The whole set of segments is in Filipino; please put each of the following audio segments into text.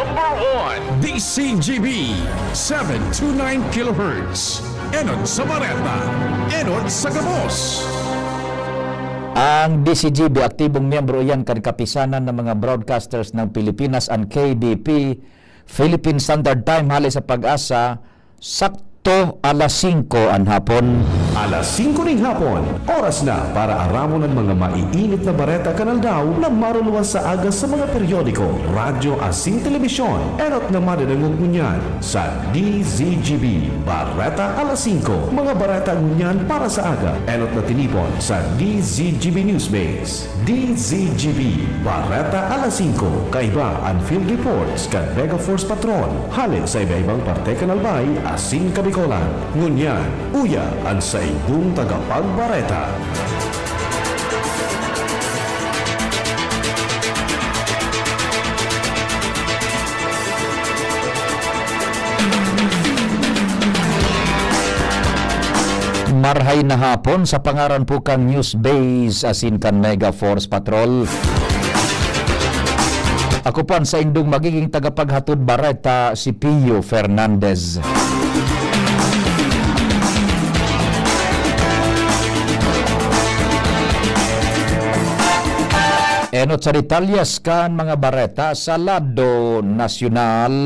Number 1, DCGB 729 kHz. Enod sa Bareta, Enod sa Gabos. Ang DCGB, aktibong miyembro yan kan kapisanan ng mga broadcasters ng Pilipinas, ang KBP, Philippine Standard Time, hali sa Pag-asa, sakto alas 5 ang hapon. Alas 5 ng hapon, oras na para aramon ng mga maiinit na bareta kanal daw na maruluan sa aga sa mga periodiko, radyo asing telebisyon. Erot naman din ang ngunyan sa DZGB. Bareta alas 5, mga bareta ngunyan para sa aga. Erot na tinipon sa DZGB Newsbase. DZGB, Bareta alas 5, kaiba ang field reports kan Mega Force Patrol. Halin sa iba-ibang parte kanalbay, asing Kabikolan. Ngunyan, uya ang sa ibong tagapagbareta. Marhay na hapon sa pangaran po kang News Base asin kan Mega Force Patrol. Ako pan sa indong magiging tagapaghatod bareta si Pio Fernandez. Enot sa detalyas kan mga bareta sa lado nasyonal.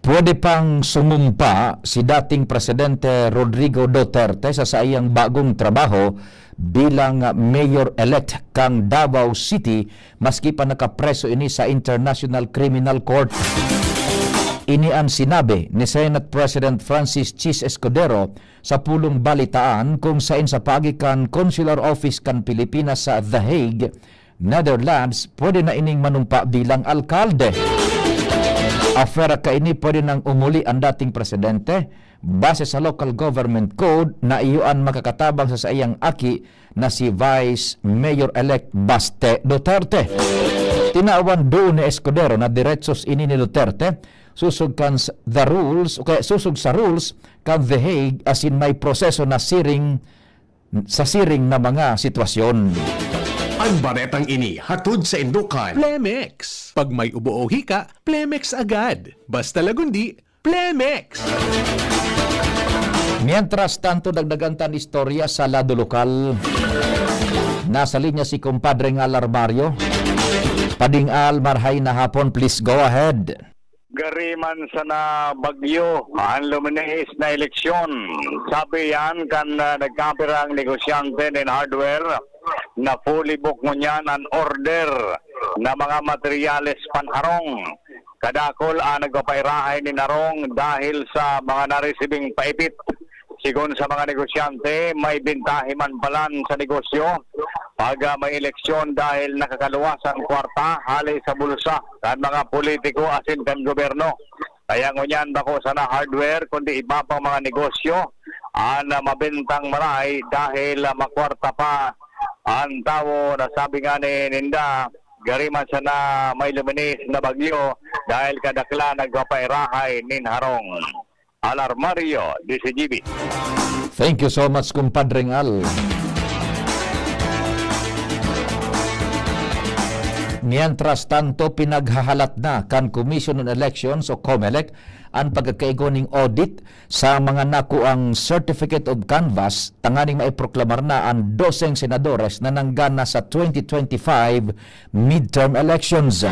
Pwede pang sumumpa si dating Presidente Rodrigo Duterte sa sayang bagong trabaho bilang mayor-elect kang Davao City maski pa nakapreso ini sa International Criminal Court. Ini ang sinabi ni Senate President Francis Chis Escudero sa pulong balitaan kung saan sa pagikan Consular Office kan Pilipinas sa The Hague, Netherlands, pwede na ining manumpa bilang alkalde. Afera ka ini pwede nang umuli ang dating presidente base sa local government code na iyuan makakatabang sa sayang aki na si Vice Mayor-elect Baste Duterte. Tinawan doon ni Escudero na diretsos ini ni Duterte susug kan the rules, okay, susug sa rules kan The Hague asin may proseso na siring na mga sitwasyon. Ang baretang ini hatod sa Indukan. Plemex. Pag may ubo o hika, Plemex agad. Basta lagundi, Plemex. Mientras tanto, dagdagan tan istorya sa lado lokal. Nasa linya si Compadre Ngal Armario. Pading Al, marhay na hapon, please go ahead. Gariman sa na bagyo ang luminis na eleksyon. Sabi yan kan nagkapirang negosyante ng hardware na fully book mo niyan ang order na mga materyales panharong. Kadakol ang nagpapairahay ni Narong dahil sa mga naresibing paipit. Sigon sa mga negosyante, may bintahe man palan sa negosyo pag may eleksyon dahil nakakaluwasan kwarta halay sa bulsa kan mga politiko asin kan gobyerno. Kaya ngunyan bako sana hardware kundi iba pang mga negosyo ang mabintang maray dahil makwarta pa ang tao na sabi nga ni Ninda gariman sana may luminis na bagyo dahil kadakla nagpapairahay nin harong. Alarmario, DCGB. Thank you so much, Compadre Ngal. Mientras tanto, pinaghahalat na kan Commission on Elections o COMELEC ang pagkakaigoning audit sa mga nakuang Certificate of Canvass tanganing maiproklamar na ang 12 senadores na nanggana sa 2025 midterm elections.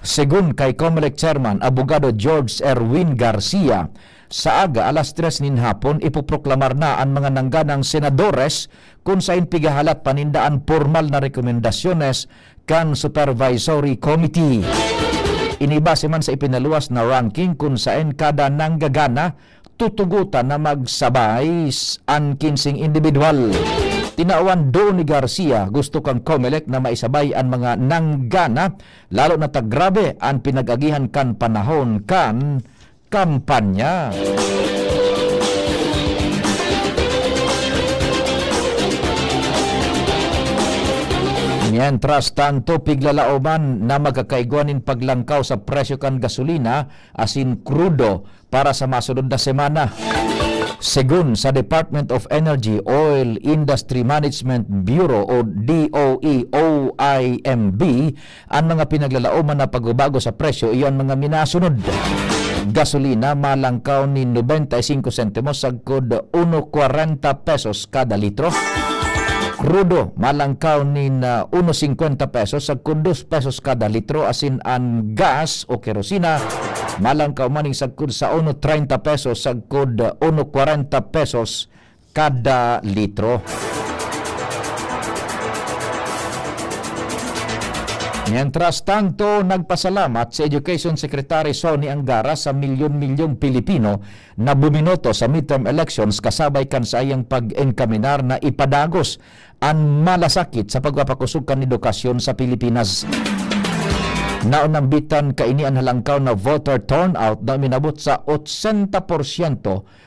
Segun kay COMELEC Chairman Abogado George Erwin Garcia, sa aga alas 3 nin hapon ipoproklamar na ang mga nangganang senadores kung saan pigahalat panindaan formal na rekomendasyones kan Supervisory Committee. Inibase man sa ipinaluwas na ranking kung saan kada nanggagana tutugutan na magsabay ang 15 individual. Tinaawan doon ni Garcia, gusto kang COMELEC na maisabay ang mga nanggana, lalo na tagrabe ang pinag-agihan kan panahon kan kampanya. Mientras tanto, piglalaoman na magkakaiguanin paglangkaw sa presyo kan gasolina asin krudo para sa masunod na semana. Segun sa Department of Energy Oil Industry Management Bureau o DOE-OIMB, ang mga pinaglalauman na pagbabago sa presyo iyon mga minasunod. Gasolina malangkaw ni 95 sentimos sagkod 1.40 pesos kada litro. Crudo malangkaw ni 1.50 pesos sagkod 2 pesos kada litro, asin ang gas o kerosina malangkaw maning sagkod sa 1.30 pesos sagkod 1.40 pesos kada litro. Mientras tanto, nagpasalamat si Education Secretary Sonny Angara sa milyon-milyong Pilipino na buminoto sa midterm elections kasabay kan sa iyang pag-enkaminar na ipadagos ang malasakit sa pagpapakusog kan edukasyon sa Pilipinas. Naunambitan kaini ang halangkaw na voter turnout na minabot sa 80%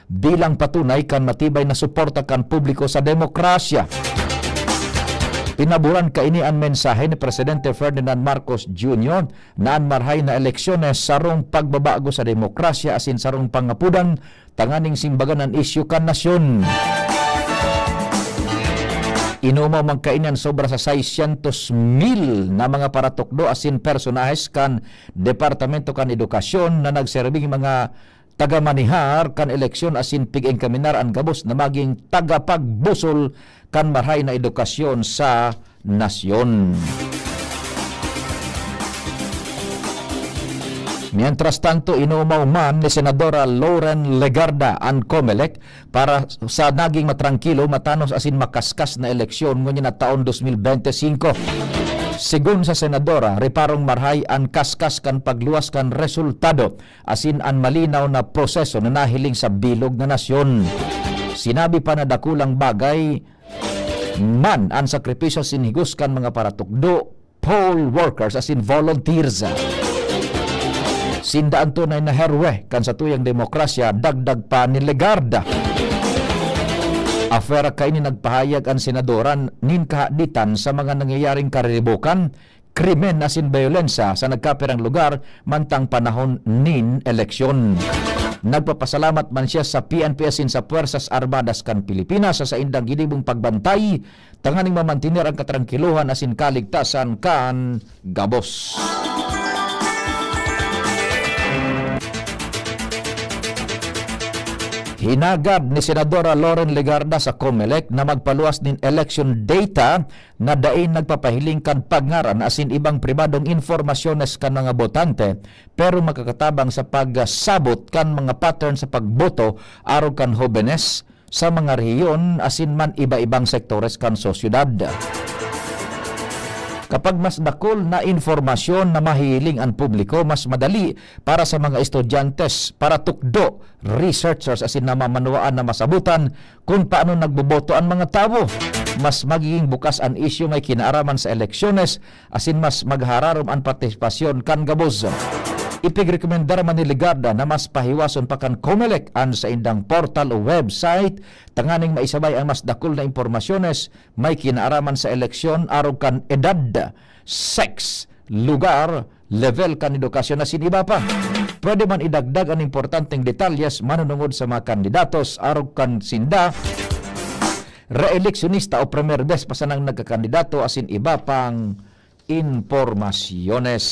bilang patunay kan matibay na suporta kan publiko sa demokrasya. Pinaburan kaini ang mensahe ni Presidente Ferdinand Marcos Jr. na ang marhay na eleksyones sarong pagbabago sa demokrasya asin sarong pangapudan tanganing simbagan ang isyu kan nasyon. Inumaw man kainan sobra sa 600,000 na mga paratukdo asin personahes kan Departamento kan Edukasyon na nagserbing mga tagamanihar kan eleksyon asin pig-enkaminar ang gabos na maging tagapagbusol kan marhay na edukasyon sa nasyon. Mientras tanto, inumaw man ni Senadora Lauren Legarda ang COMELEC para sa naging matrangkilo, matanos asin makaskas na eleksyon ngunit na taon 2025. Sigun sa Senadora, riparong marhay ang kaskas kan pagluwas kan resultado asin ang malinaw na proseso na nahiling sa bilog na nasyon. Sinabi pa na dakulang bagay man ang sakripisyo sinigos kan mga paratukdo, poll workers asin volunteers. Sindaan tunay na herwe kan sa tuyang demokrasya, dagdag pa ni Legarda. Afera kay ni nagpahayag ang senadoran nin kahaditan sa mga nangyayaring kariribukan, krimen asin bayolensya sa nagkapirang lugar mantang panahon nin eleksyon. Nagpapasalamat man siya sa PNP asin sa Puwersas Armadas kan Pilipinas sa indang ginibong pagbantay tanganing mamantinir ang katrangkiluhan asin kaligtasan kan gabos. Hinagad ni Senadora Lauren Legarda sa COMELEC na magpaluwas nin election data na dain nagpapahiling kan pagngaran asin ibang pribadong informasyones kan mga botante pero makakatabang sa pagsabot kan mga pattern sa pagboto aron kan hobenes sa mga rehiyon asin man iba-ibang sektores kan sosyudad. Kapag mas dakol na informasyon na mahiling ang publiko, mas madali para sa mga estudyantes, para tukdo, researchers asin na mamanuaan na masabutan kung paano nagboboto ang mga tao. Mas magiging bukas ang isyu may kinaaraman sa eleksyones asin mas maghararom ang partisipasyon kan gabos. Ipigrekomendar man ni Legarda na mas pahiwason pa kan COMELEC an sa indang portal o website tanganing maisabay ang mas dakol na impormasyones may kinaaraman sa eleksyon aron kan edad, sex, lugar, level kan edukasyon na siniba pa. Pwede man idagdag ang importanteng detalyes manunungod sa mga kandidatos aron kan sinda reeleksyonista o premier best pasanang nagkakandidato asin iba pang impormasyones.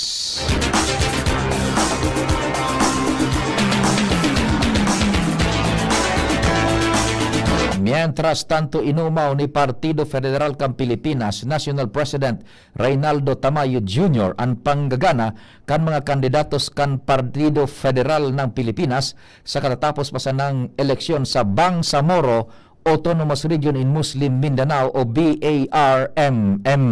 Mientras tanto, inumaw ni Partido Federal kan Pilipinas National President Reynaldo Tamayo Jr. ang panggagana kan mga kandidatos kan Partido Federal ng Pilipinas sa katatapos pa sa ng eleksyon sa Bangsamoro Autonomous Region in Muslim Mindanao o BARMM.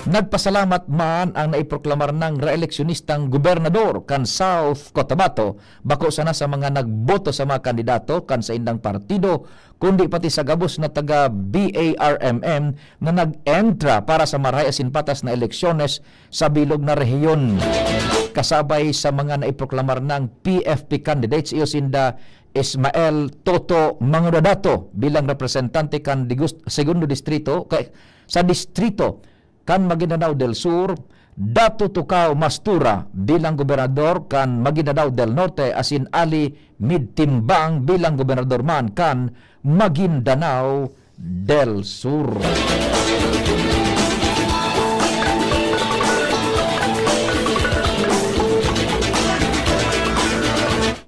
Nagpasalamat man ang naiproklamar ng reeleksyonistang gobernador kan South Cotabato bako sana sa mga nagboto sa mga kandidato kan sa indang partido kundi pati sa gabos na taga BARMM na nag-entra para sa maray asin patas na eleksyones sa bilog na rehiyon. Kasabay sa mga naiproklamar ng PFP candidates iyo sinda Ismael Toto Mangudadato bilang representante kan segundo distrito sa distrito kan Maguindanao del Sur, Dato Tukaw Mastura bilang gobernador kan Maguindanao del Norte asin Ali Midtimbang bilang gobernador man kan Maguindanao del Sur.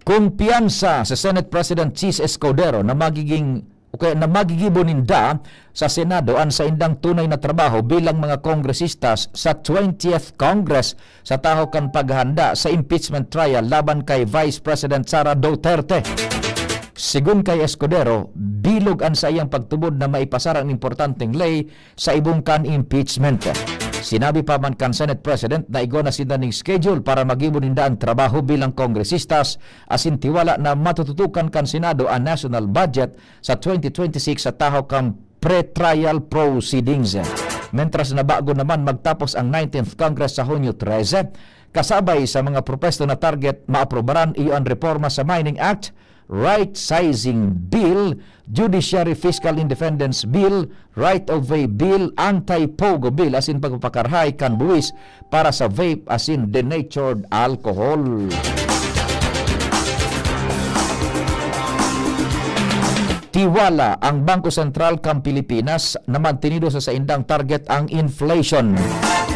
Kumpiyansa sa Senate President Chis Escudero na magigiboninda sa Senado ang sa indang tunay na trabaho bilang mga kongresistas sa 20th Congress sa taho kan paghanda sa impeachment trial laban kay Vice President Sara Duterte. Sigun kay Escudero, bilog ang sa iyang pagtubod na maipasar ang importanteng lay sa ibong kan impeachment. Sinabi pa man kan Senate President na igo na sila ning schedule para magiboninda ang trabaho bilang kongresistas asin tiwala na matututukan kan Senado ang national budget sa 2026 sa taho kang pre-trial proceedings. Mentras na bago naman magtapos ang 19th Congress sa Hunyo 13, kasabay sa mga propesto na target maaprobaran iyo ang reforma sa Mining Act, Right-Sizing Bill, Judiciary Fiscal Independence Bill, Right-of-Way Bill, Anti-Pogo Bill asin pagpapakarhay kan buwis para sa vape asin denatured alcohol. Tiwala ang Bangko Sentral kang Pilipinas na mantinido sa saindang target ang inflation.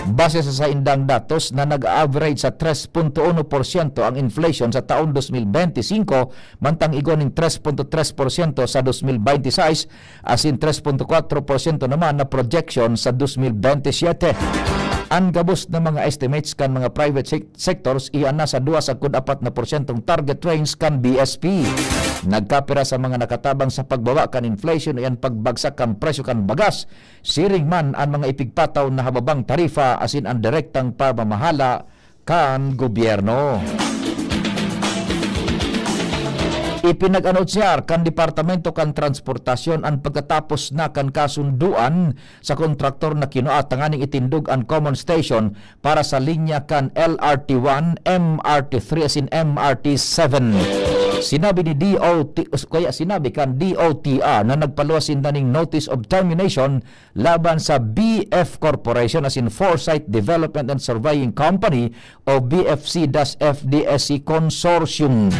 Base sa saindang datos na nag-average sa 3.1% ang inflation sa taon 2025, mantang igoning 3.3% sa 2026, asin 3.4% naman na projection sa 2027. Ang gabos na mga estimates kan mga private sectors iyan na sa 2.4% target range kan BSP. Nagkapira sa mga nakatabang sa pagbaba kan inflation iyan pagbagsak kan presyo kan bagas. Siring man ang mga ipigpataw na hababang tarifa asin ang direktang pamamahala kan gobyerno. Ipinag-anunsiyar kan Departamento kan Transportasyon ang pagkatapos na kan kasunduan sa kontraktor na kinuatanganing itindog ang common station para sa linya kan LRT1, MRT3 asin MRT7. Sinabi kan DOTR na nagpaluwasin na ning notice of termination laban sa BF Corporation asin Foresight Development and Surveying Company o BFC-FDSC Consortium.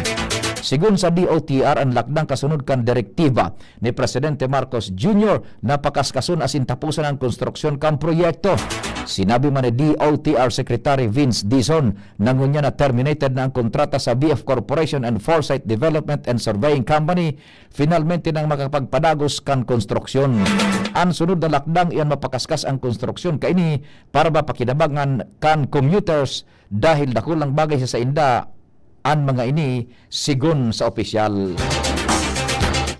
Sigun sa DOTR ang lakdang kasunod kan direktiba ni Presidente Marcos Jr. na pakaskasun asin tapusan ang konstruksyon kan proyekto. Sinabi man ni DOTR Secretary Vince Dizon na ngunya na terminated na ang kontrata sa BF Corporation and Foresight Development and Surveying Company, finalmente nang makapagpadagos kan konstruksyon. Ang sunod na lakdang iyan mapakaskas ang konstruksyon kaini para mapakinabangan kan commuters dahil dakulang bagay sa inda ang mga ini sigun sa opisyal.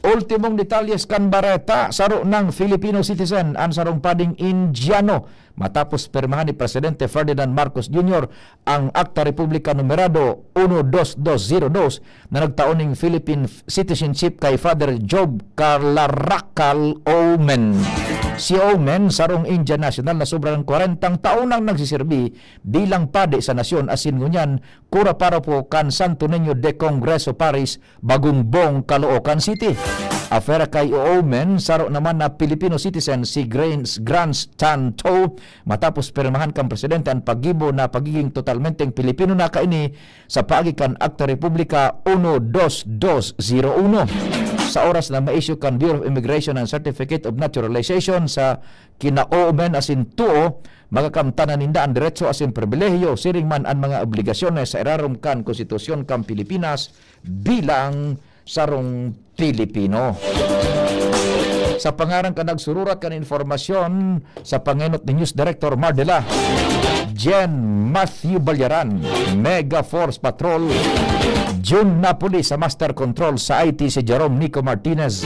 Ultimong detalyes kan bareta saro ng Filipino citizen ang sarong pading Indiano matapos pirmahan ni Presidente Ferdinand Marcos Jr. ang Akta Republika numerado 12202 na nagtaoning Philippine citizenship kay Father Job Carlarakal Omen. Si Omen sarong Indian national na sobrang 40 taon nang nagsisirbi bilang padi sa nasyon asin ngunyan kura para po kan Santo Niño de Congreso Paris, Bagumbong, Caloocan City. Afera kay Omen saro naman na Filipino citizen si Grants Tanto matapos pirmahan kang presidente ang paggibo na pagiging totalmenteng Pilipino na kaini sa pagikan Akta Republika 12201. Sa oras na ma-issue kan Bureau of Immigration and Certificate of Naturalization sa kina-Omen asin tuo, magakamtanan ninda ang diretso asin pribilehiyo siring man ang mga obligasyones sa irarom kan konstitusyon kan Pilipinas bilang sarong Pilipino. Sa pangarang ka nagsururat kan informasyon sa pangenot ni News Director Mardela, Jen Matthew Balyaran, Mega Force Patrol, June Napoli sa Master Control sa IT si Jerome Nico Martinez.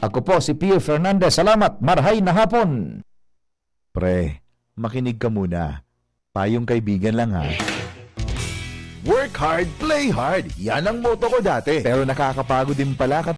Ako po si Pio Fernandez. Salamat, marhay na hapon. Pre, makinig ka muna. Payong kaibigan lang ha. Work hard, play hard. Yan ang motto ko dati. Pero nakakapagod din pala